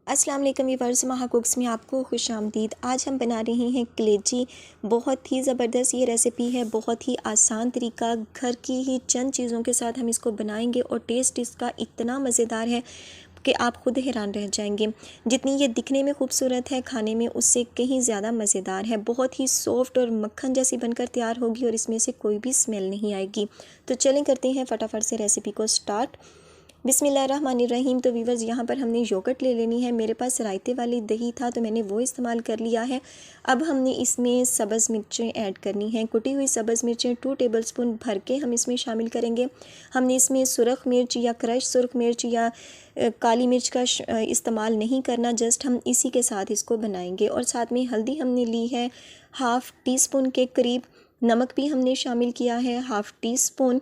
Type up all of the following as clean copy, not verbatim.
अस्सलाम वालेकुम व्यूअर्स, महा कुक्स में आपको खुशामदीद। आज हम बना रहे हैं कलेजी। बहुत ही ज़बरदस्त ये रेसिपी है, बहुत ही आसान तरीका, घर की ही चंद चीज़ों के साथ हम इसको बनाएंगे और टेस्ट इसका इतना मज़ेदार है कि आप खुद हैरान रह जाएंगे। जितनी ये दिखने में खूबसूरत है, खाने में उससे कहीं ज़्यादा मज़ेदार है। बहुत ही सॉफ्ट और मक्खन जैसी बनकर तैयार होगी और इसमें से कोई भी स्मेल नहीं आएगी। तो चलें करते हैं फटाफट से रेसिपी को स्टार्ट। बिस्मिल्लाहिर्रहमानिर्रहीम। तो वीवर्स, यहाँ पर हमने योगर्ट ले लेनी है। मेरे पास रायते वाली दही था तो मैंने वो इस्तेमाल कर लिया है। अब हमने इसमें सब्ज़ मिर्चें ऐड करनी हैं। कुटी हुई सब्ज़ मिर्चें 2 टेबलस्पून भर के हम इसमें शामिल करेंगे। हमने इसमें सुरख मिर्च या क्रश सुरख मिर्च या काली मिर्च का इस्तेमाल नहीं करना, जस्ट हम इसी के साथ इसको बनाएंगे। और साथ में हल्दी हमने ली है हाफ़ टी स्पून के करीब। नमक भी हमने शामिल किया है हाफ़ टी स्पून।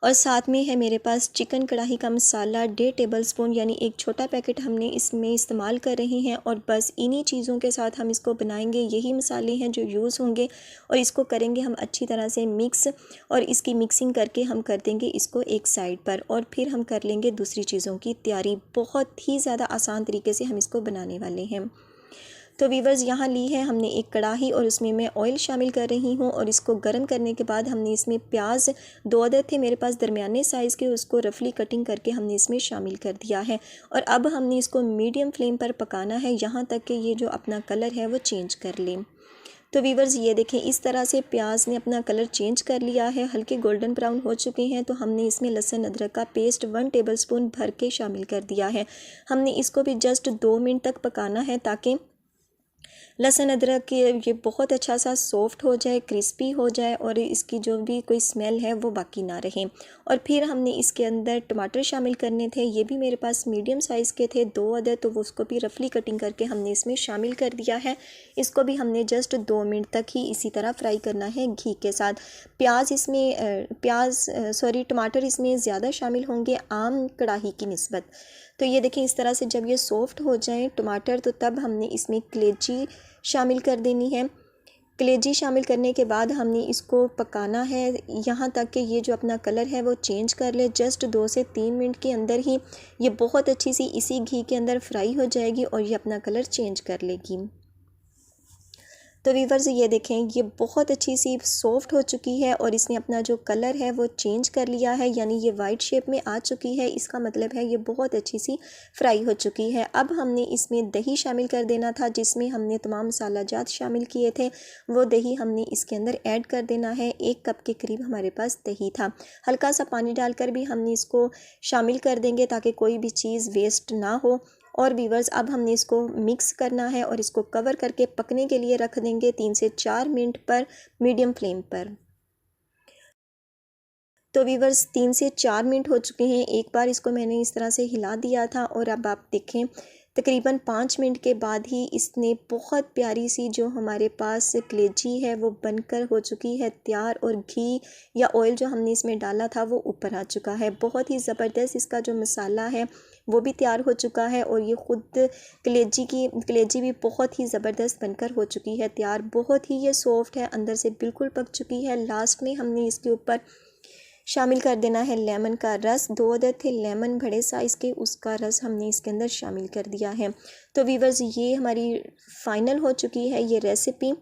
और साथ में है मेरे पास चिकन कढ़ाई का मसाला 1.5 टेबलस्पून, यानी एक छोटा पैकेट हमने इसमें इस्तेमाल कर रहे हैं। और बस इन्हीं चीज़ों के साथ हम इसको बनाएंगे। यही मसाले हैं जो यूज़ होंगे और इसको करेंगे हम अच्छी तरह से मिक्स। और इसकी मिक्सिंग करके हम कर देंगे इसको एक साइड पर और फिर हम कर लेंगे दूसरी चीज़ों की तैयारी। बहुत ही ज़्यादा आसान तरीके से हम इसको बनाने वाले हैं। तो वीवर्स, यहाँ ली है हमने एक कढ़ाई और उसमें मैं ऑयल शामिल कर रही हूँ। और इसको गर्म करने के बाद हमने इसमें प्याज 2 अदद थे मेरे पास दरमियाने साइज़ के, उसको रफली कटिंग करके हमने इसमें शामिल कर दिया है। और अब हमने इसको मीडियम फ्लेम पर पकाना है यहाँ तक कि ये जो अपना कलर है वो चेंज कर ले। तो वीवर्स, ये देखें, इस तरह से प्याज ने अपना कलर चेंज कर लिया है, हल्के गोल्डन ब्राउन हो चुके हैं। तो हमने इसमें लहसुन अदरक का पेस्ट 1 टेबलस्पून भर के शामिल कर दिया है। हमने इसको भी जस्ट 2 मिनट तक पकाना है ताकि लहसुन अदरक की ये बहुत अच्छा सा सॉफ्ट हो जाए, क्रिस्पी हो जाए और इसकी जो भी कोई स्मेल है वो बाकी ना रहे। और फिर हमने इसके अंदर टमाटर शामिल करने थे। ये भी मेरे पास मीडियम साइज़ के थे 2 अदद, तो वो उसको भी रफली कटिंग करके हमने इसमें शामिल कर दिया है। इसको भी हमने जस्ट 2 मिनट तक ही इसी तरह फ्राई करना है घी के साथ। टमाटर इसमें ज़्यादा शामिल होंगे आम कढ़ाई की निस्बत। तो ये देखें, इस तरह से जब ये सॉफ्ट हो जाएं टमाटर, तो तब हमने इसमें कलेजी शामिल कर देनी है। कलेजी शामिल करने के बाद हमने इसको पकाना है यहाँ तक कि ये जो अपना कलर है वो चेंज कर ले। जस्ट 2 से 3 मिनट के अंदर ही ये बहुत अच्छी सी इसी घी के अंदर फ्राई हो जाएगी और ये अपना कलर चेंज कर लेगी। तो वीवर्स, ये देखें, ये बहुत अच्छी सी सॉफ्ट हो चुकी है और इसने अपना जो कलर है वो चेंज कर लिया है, यानी ये वाइट शेप में आ चुकी है। इसका मतलब है ये बहुत अच्छी सी फ्राई हो चुकी है। अब हमने इसमें दही शामिल कर देना था, जिसमें हमने तमाम मसाला जात शामिल किए थे। वो दही हमने इसके अंदर ऐड कर देना है। 1 कप के करीब हमारे पास दही था। हल्का सा पानी डालकर भी हमने इसको शामिल कर देंगे ताकि कोई भी चीज़ वेस्ट ना हो। और वीवर्स, अब हमने इसको मिक्स करना है और इसको कवर करके पकने के लिए रख देंगे 3 से 4 मिनट पर मीडियम फ्लेम पर। तो वीवर्स, 3 से 4 मिनट हो चुके हैं। एक बार इसको मैंने इस तरह से हिला दिया था और अब आप देखें तकरीबन 5 मिनट के बाद ही इसने बहुत प्यारी सी जो हमारे पास कलेजी है वो बनकर हो चुकी है तैयार। और घी या ऑयल जो हमने इसमें डाला था वो ऊपर आ चुका है। बहुत ही ज़बरदस्त इसका जो मसाला है वो भी तैयार हो चुका है और ये ख़ुद कलेजी भी बहुत ही ज़बरदस्त बनकर हो चुकी है तैयार। बहुत ही ये सॉफ्ट है, अंदर से बिल्कुल पक चुकी है। लास्ट में हमने इसके ऊपर शामिल कर देना है लेमन का रस। 2 अदद थे लेमन बड़े साइज़ के, उसका रस हमने इसके अंदर शामिल कर दिया है। तो वीवर्स, ये हमारी फ़ाइनल हो चुकी है ये रेसिपी।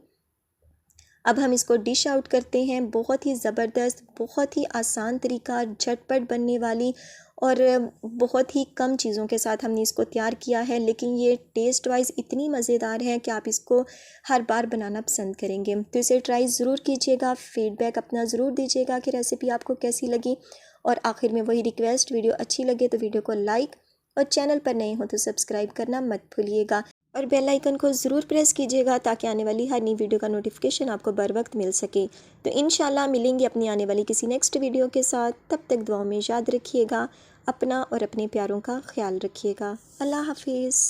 अब हम इसको डिश आउट करते हैं। बहुत ही ज़बरदस्त, बहुत ही आसान तरीका, झटपट बनने वाली और बहुत ही कम चीज़ों के साथ हमने इसको तैयार किया है, लेकिन ये टेस्ट वाइज इतनी मज़ेदार है कि आप इसको हर बार बनाना पसंद करेंगे। तो इसे ट्राई ज़रूर कीजिएगा, फ़ीडबैक अपना ज़रूर दीजिएगा कि रेसिपी आपको कैसी लगी। और आखिर में वही रिक्वेस्ट, वीडियो अच्छी लगे तो वीडियो को लाइक और चैनल पर नए हो तो सब्सक्राइब करना मत भूलिएगा। और बेल आइकन को ज़रूर प्रेस कीजिएगा ताकि आने वाली हर नई वीडियो का नोटिफिकेशन आपको बर वक्त मिल सके। तो इंशाल्लाह मिलेंगे अपनी आने वाली किसी नेक्स्ट वीडियो के साथ। तब तक दुआओं में याद रखिएगा, अपना और अपने प्यारों का ख्याल रखिएगा। अल्लाह हाफिज़।